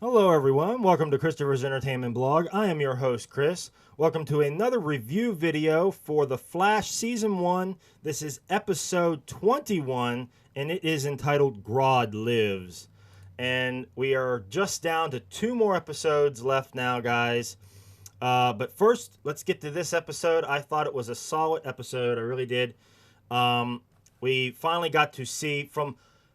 Hello, everyone. Welcome to Christopher's Entertainment Blog. I am your host, Chris. Welcome to another review video for The Flash Season 1. This is episode 21, and it is entitled Grodd Lives. And we are just down to 2 more episodes left now, guys. But first, let's get to this episode. I thought it was a solid episode. I really did. We finally got to see from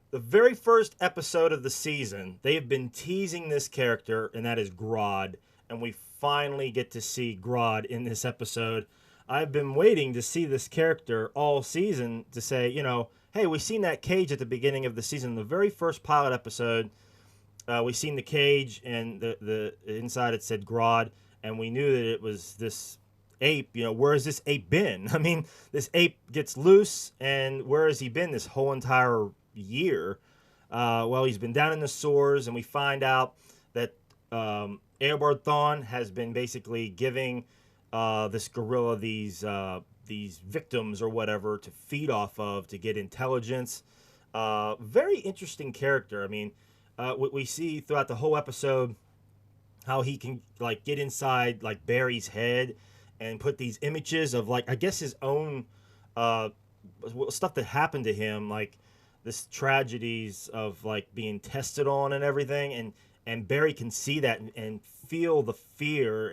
the very first episode of the season, they have been teasing this character, and that is Grodd. And we finally get to see Grodd in this episode. I've been waiting to see this character all season to say, hey, we seen that cage at the beginning of the season. The very first pilot episode, we seen the cage, and the inside it said Grodd, and we knew that it was this ape. Where has this ape been? I mean, this ape gets loose, and where has he been this whole entire year? Well, he's been down in the sewers, and we find out that Eobard Thawne has been basically giving this gorilla these victims or whatever to feed off of to get intelligence. Very interesting character. I mean, we see throughout the whole episode how he can get inside Barry's head and put these images of I guess his own stuff that happened to him, this tragedies of being tested on and everything, and Barry can see that and feel the fear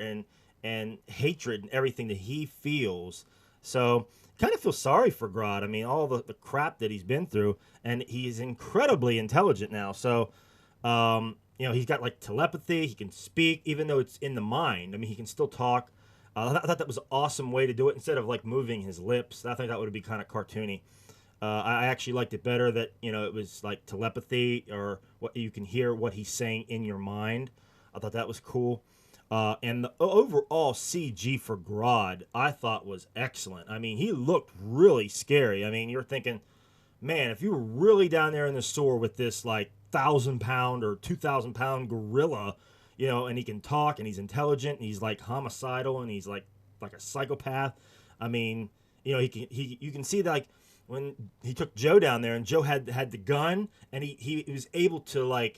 and hatred and everything that he feels. So kind of feel sorry for Grodd. I mean, all the crap that he's been through, and he's incredibly intelligent now. So he's got telepathy. He can speak, even though it's in the mind. I mean, he can still talk. I thought that was an awesome way to do it instead of moving his lips. I think that would be kind of cartoony. I actually liked it better that it was telepathy, or what you can hear what he's saying in your mind. I thought that was cool. And the overall CG for Grodd, I thought was excellent. I mean, he looked really scary. I mean, you're thinking, man, if you were really down there in the sewer with this 1,000-pound or 2,000-pound gorilla, and he can talk, and he's intelligent, and he's homicidal, and he's like a psychopath. I mean, you can see that when he took Joe down there, and Joe had the gun, and he was able to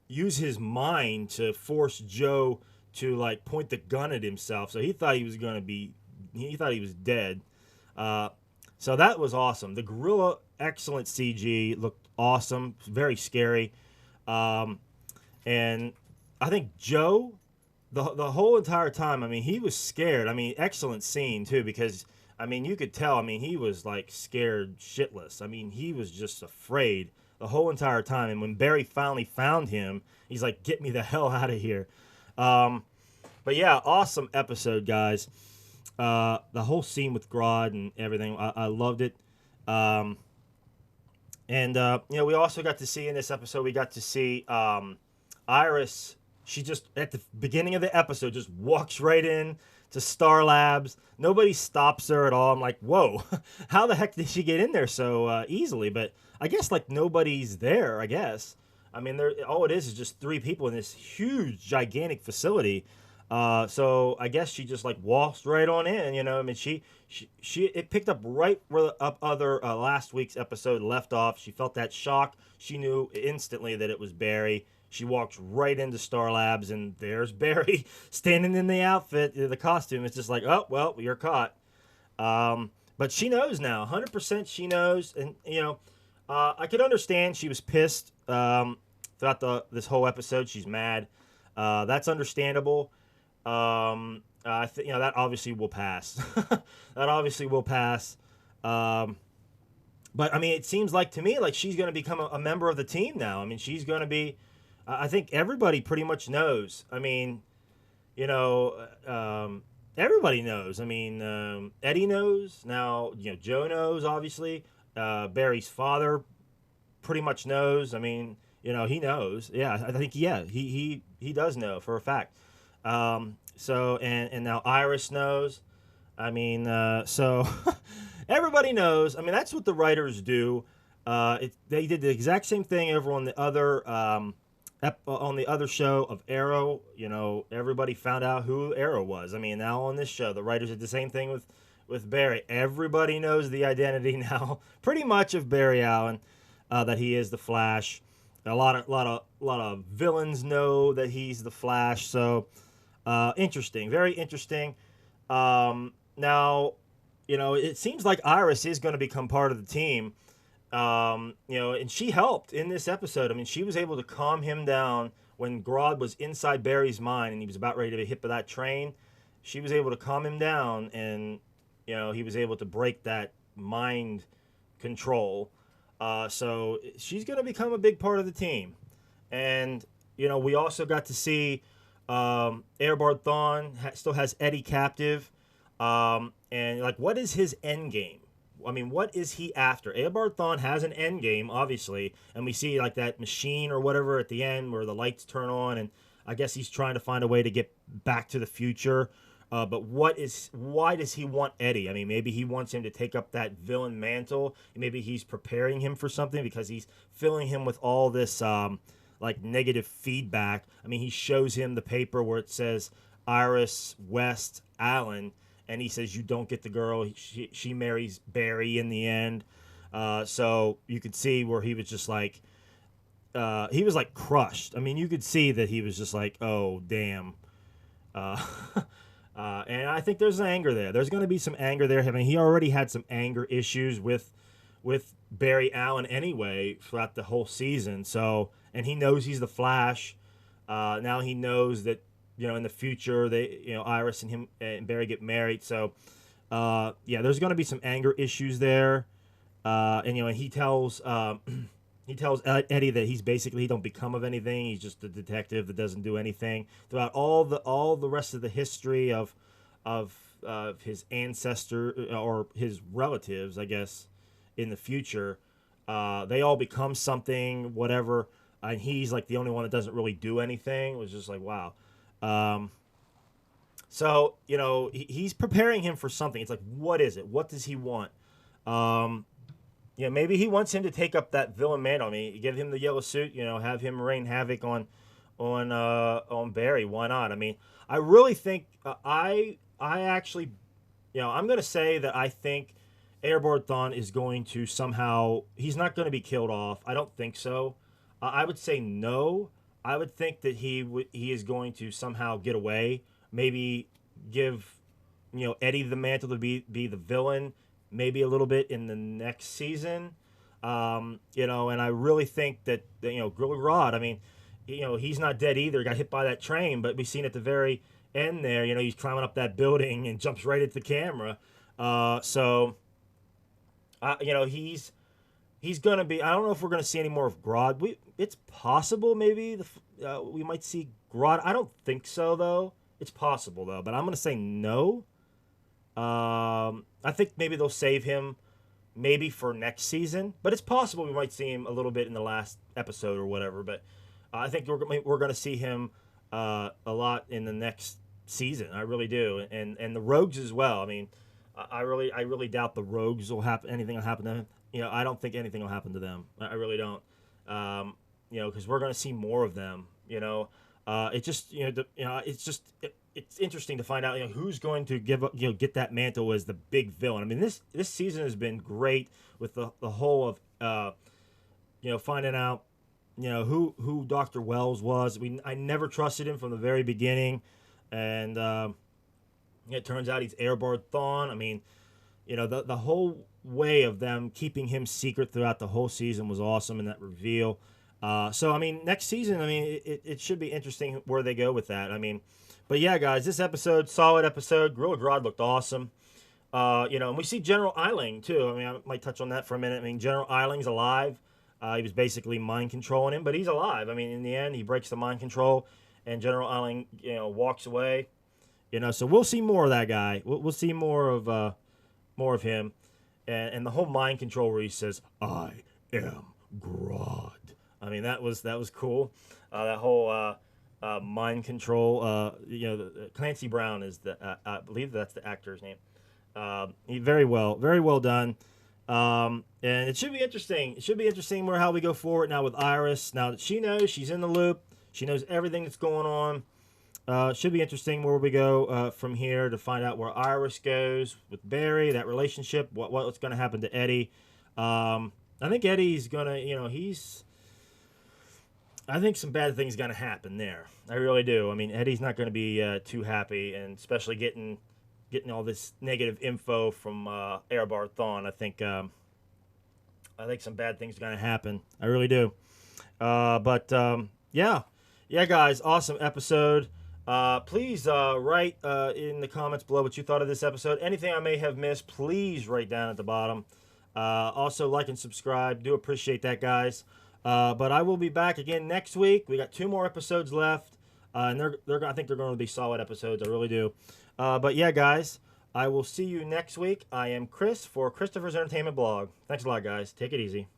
use his mind to force Joe to point the gun at himself. So he thought he was he thought he was dead. So that was awesome. The gorilla, excellent CG, looked awesome, very scary. And I think Joe, the whole entire time, I mean, he was scared. I mean, excellent scene too, because I mean, you could tell. I mean, he was scared shitless. I mean, he was just afraid the whole entire time. And when Barry finally found him, he's like, "Get me the hell out of here." But yeah, awesome episode, guys. The whole scene with Grodd and everything, I loved it. And we also got to see in this episode, we got to see Iris. She just, at the beginning of the episode, just walks right in to Star Labs. Nobody stops her at all. I'm like, whoa, how the heck did she get in there so easily? But I guess nobody's there, I guess. I mean, all it is just 3 people in this huge, gigantic facility. So I guess she just walks right on in, I mean, she it picked up right where the other last week's episode left off. She felt that shock. She knew instantly that it was Barry. She walks right into Star Labs, and there's Barry standing in the outfit, the costume. It's just oh, well, you're caught. But she knows now, 100% she knows. And, I could understand she was pissed throughout this whole episode. She's mad. That's understandable. I think, that obviously will pass. That obviously will pass. But, I mean, it seems to me she's going to become a member of the team now. I mean, she's going to be... I think everybody pretty much knows. I mean, everybody knows. I mean, Eddie knows. Now, Joe knows, obviously. Barry's father pretty much knows. I mean, he knows. Yeah, I think, yeah, he does know for a fact. So, and now Iris knows. I mean, so everybody knows. I mean, that's what the writers do. They did the exact same thing over on the other show of Arrow. Everybody found out who Arrow was. I mean, now on this show, the writers did the same thing with Barry. Everybody knows the identity now, pretty much, of Barry Allen, that he is the Flash. A lot of villains know that he's the Flash. So interesting, very interesting. Now, it seems like Iris is going to become part of the team. And she helped in this episode. I mean, she was able to calm him down when Grodd was inside Barry's mind and he was about ready to be hit by that train. She was able to calm him down, and he was able to break that mind control. So she's going to become a big part of the team. And we also got to see Eobard Thawne still has Eddie captive. And like, what is his end game? I mean, what is he after? Eobard Thawne has an end game, obviously, and we see like that machine or whatever at the end where the lights turn on, and I guess he's trying to find a way to get back to the future. But why does he want Eddie? I mean, maybe he wants him to take up that villain mantle. Maybe he's preparing him for something because he's filling him with all this like negative feedback. I mean, he shows him the paper where it says Iris, West, Allen, and he says you don't get the girl. She marries Barry in the end. So you could see where he was just like he was like crushed. I mean, you could see that he was just like, oh damn. Uh, and I think there's anger there. There's going to be some anger there. I mean, he already had some anger issues with Barry Allen anyway throughout the whole season. So, and he knows he's the Flash. Now he knows that in the future Iris and him and Barry get married. So, there's going to be some anger issues there. And he tells he tells Eddie that he don't become of anything. He's just a detective that doesn't do anything. Throughout all the rest of the history of his ancestor or his relatives, I guess, in the future, they all become something, whatever. And he's like the only one that doesn't really do anything. It was just like, wow. So he's preparing him for something. It's like, what is it? What does he want? Maybe he wants him to take up that villain mantle. I mean, give him the yellow suit. Have him rain havoc on Barry. Why not? I mean, I really think I actually, I'm gonna say that I think Eobard Thawne is going to somehow. He's not going to be killed off. I don't think so. I would say no. I would think that he is going to somehow get away. Maybe give Eddie the mantle to be the villain. Maybe a little bit in the next season. And I really think that Grodd. I mean, he's not dead either. He got hit by that train, but we've seen at the very end there. He's climbing up that building and jumps right at the camera. He's gonna be. I don't know if we're gonna see any more of Grodd. It's possible maybe we might see Grodd. I don't think so though. It's possible though, but I'm gonna say no. I think maybe they'll save him maybe for next season, but it's possible we might see him a little bit in the last episode or whatever. But I think we're going to see him a lot in the next season. I really do, and the Rogues as well. I mean, I really doubt the Rogues will happen. Anything will happen to them. I don't think anything will happen to them. I really don't. Because we're going to see more of them. It just it's interesting to find out who's going to get that mantle as the big villain. I mean, this season has been great with the whole of finding out who Dr. Wells was. I never trusted him from the very beginning, and it turns out he's Eobard Thawne. I mean, the whole way of them keeping him secret throughout the whole season was awesome in that reveal. So I mean, next season, I mean, it should be interesting where they go with that. I mean. But yeah, guys, this episode, solid episode. Gorilla Grodd looked awesome. And we see General Eiling, too. I mean, I might touch on that for a minute. I mean, General Eiling's alive. He was basically mind controlling him, but he's alive. I mean, in the end, he breaks the mind control, and General Eiling, walks away. So we'll see more of that guy. We'll see more of him. And the whole mind control where he says, I am Grodd. I mean, that was cool. That whole... mind control. Clancy Brown is I believe that's the actor's name. He very well done. And it should be interesting. It should be interesting how we go forward now with Iris. Now that she knows, she's in the loop. She knows everything that's going on. Should be interesting where we go from here to find out where Iris goes with Barry, that relationship, what's going to happen to Eddie. I think Eddie's going to, I think some bad things going to happen there. I really do. I mean, Eddie's not going to be too happy, and especially getting all this negative info from Eobard Thawne. I think some bad things are going to happen. I really do. Yeah, guys, awesome episode. Please write in the comments below what you thought of this episode. Anything I may have missed, please write down at the bottom. Also, like and subscribe. Do appreciate that, guys. But I will be back again next week. We got 2 more episodes left, and I think they're going to be solid episodes. I really do. But yeah, guys, I will see you next week. I am Chris for Christopher's Entertainment Blog. Thanks a lot, guys. Take it easy.